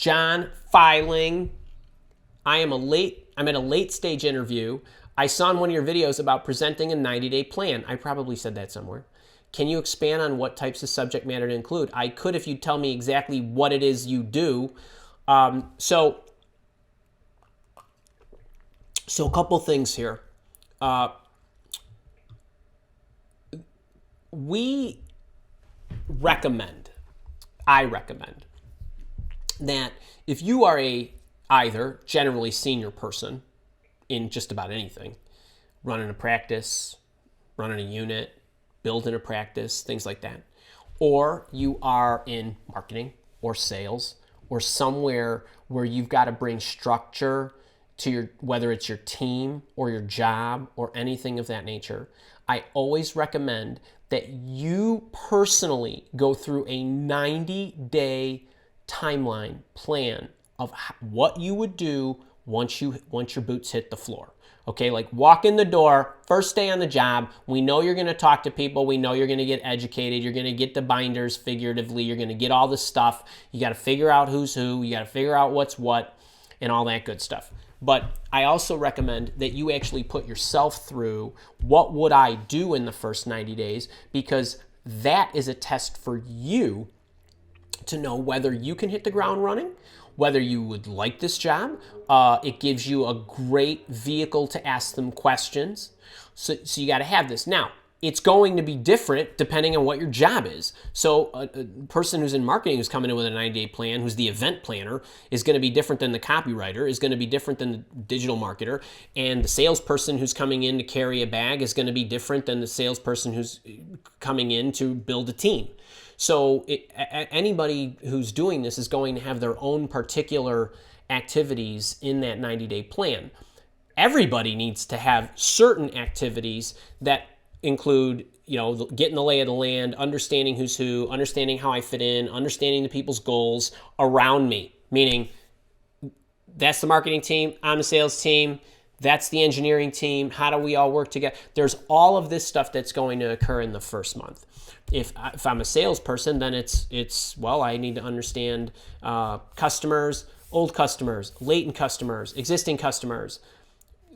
John, filing. I'm at a late stage interview. I saw in one of your videos about presenting a 90-day plan. I probably said that somewhere. Can you expand on what types of subject matter to include? I could if you tell me exactly what it is you do. So a couple things here. I recommend that if you are either generally senior person in just about anything, running a practice, running a unit, building a practice, things like that, or you are in marketing or sales or somewhere where you've got to bring structure to whether it's your team or your job or anything of that nature, I always recommend that you personally go through a 90-day timeline plan of what you would do once your boots hit the floor. Okay, like walk in the door, first day on the job, we know you're going to talk to people, we know you're going to get educated, you're going to get the binders figuratively, you're going to get all this stuff, you got to figure out who's who, you got to figure out what's what, and all that good stuff. But I also recommend that you actually put yourself through what would I do in the first 90 days, because that is a test for you to know whether you can hit the ground running, whether you would like this job. It gives you a great vehicle to ask them questions. So you got to have this. Now, it's going to be different depending on what your job is. So a person who's in marketing who's coming in with a 90-day plan, who's the event planner, is going to be different than the copywriter, is going to be different than the digital marketer. And the salesperson who's coming in to carry a bag is going to be different than the salesperson who's coming in to build a team. So anybody who's doing this is going to have their own particular activities in that 90-day plan. Everybody needs to have certain activities that include, getting the lay of the land, understanding who's who, understanding how I fit in, understanding the people's goals around me. Meaning, that's the marketing team, I'm the sales team, that's the engineering team, how do we all work together? There's all of this stuff that's going to occur in the first month. If I'm a salesperson, then it's I need to understand customers, old customers, latent customers, existing customers,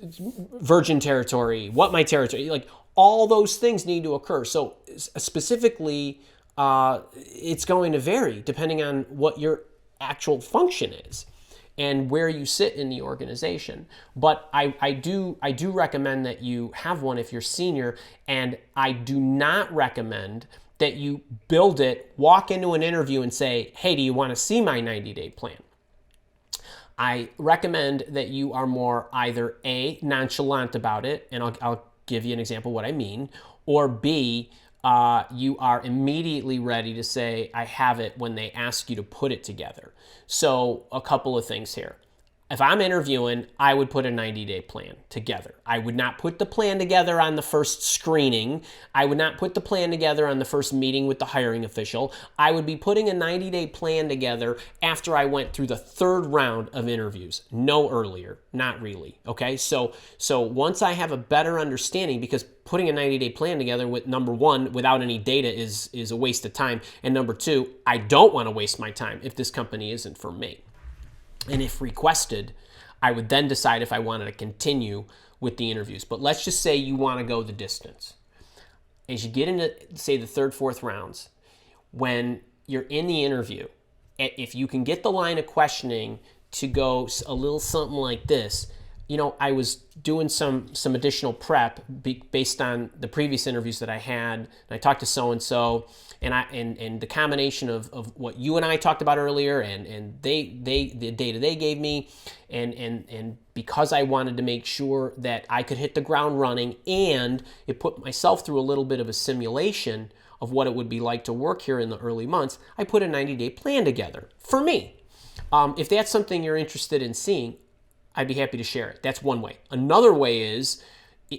virgin territory, what my territory, like all those things need to occur. So specifically, it's going to vary depending on what your actual function is and where you sit in the organization. But I do recommend that you have one if you're senior, and I do not recommend that you build it, walk into an interview and say, hey, do you want to see my 90-day plan? I recommend that you are more either A, nonchalant about it, and I'll give you an example of what I mean, or B, you are immediately ready to say, I have it, when they ask you to put it together. So a couple of things here. If I'm interviewing, I would put a 90-day plan together. I would not put the plan together on the first screening. I would not put the plan together on the first meeting with the hiring official. I would be putting a 90-day plan together after I went through the third round of interviews. No earlier, not really, okay? So once I have a better understanding, because putting a 90-day plan together with, number one, without any data is a waste of time, and number two, I don't want to waste my time if this company isn't for me. And if requested, I would then decide if I wanted to continue with the interviews. But let's just say you want to go the distance. As you get into, say, the third, fourth rounds, when you're in the interview, if you can get the line of questioning to go a little something like this, I was doing some additional prep based on the previous interviews that I had, and I talked to so-and-so, and the combination of what you and I talked about earlier, and the data they gave me, and because I wanted to make sure that I could hit the ground running, and it put myself through a little bit of a simulation of what it would be like to work here in the early months, I put a 90-day plan together for me. If that's something you're interested in seeing, I'd be happy to share it. That's one way. Another way is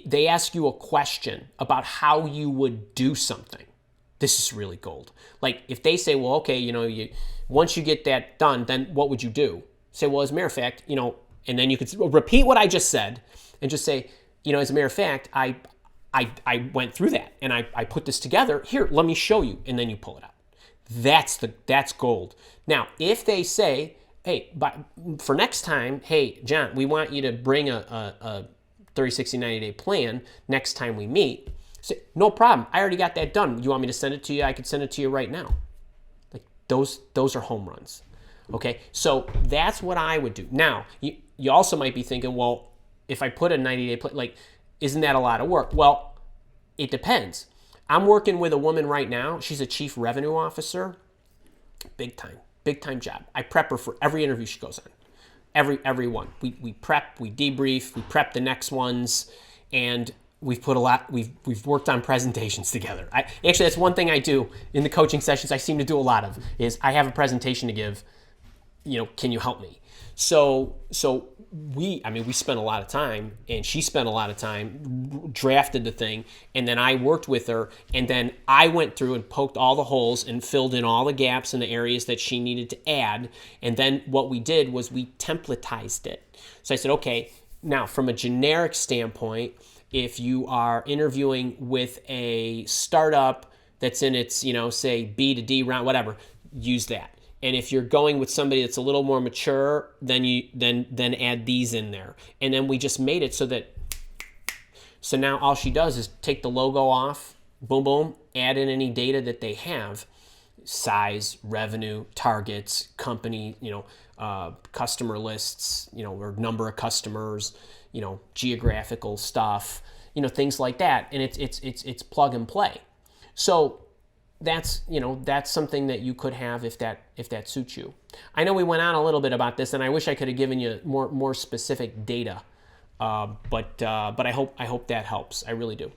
they ask you a question about how you would do something. This is really gold. Like if they say, well, okay, once you get that done, then what would you do? Say, well, as a matter of fact, and then you could repeat what I just said and just say, as a matter of fact, I went through that and I put this together. Here, let me show you. And then you pull it out. That's gold. Now, if they say, hey, for next time, hey, John, we want you to bring a 30, 60, 90-day plan next time we meet. Say, no problem. I already got that done. You want me to send it to you? I could send it to you right now. Like those are home runs. Okay, so that's what I would do. Now, you also might be thinking, well, if I put a 90-day plan, like, isn't that a lot of work? Well, it depends. I'm working with a woman right now. She's a chief revenue officer. Big time job. I prep her for every interview she goes on. Every one. We prep, we debrief, we prep the next ones, and we've put a lot. We've worked on presentations together. Actually, that's one thing I do in the coaching sessions. I seem to do a lot of is I have a presentation to give. Can you help me? So we spent a lot of time, and she spent a lot of time, drafted the thing, and then I worked with her, and then I went through and poked all the holes and filled in all the gaps in the areas that she needed to add. And then what we did was we templatized it. So I said, okay, now from a generic standpoint, if you are interviewing with a startup that's in its, say B to D round, whatever, use that. And if you're going with somebody that's a little more mature, then add these in there. And then we just made it so now all she does is take the logo off, boom, boom, add in any data that they have, size, revenue, targets, company, customer lists, or number of customers, geographical stuff, things like that. And it's plug and play. So that's something that you could have if that suits you. I know we went on a little bit about this, and I wish I could have given you more specific data, but I hope that helps. I really do.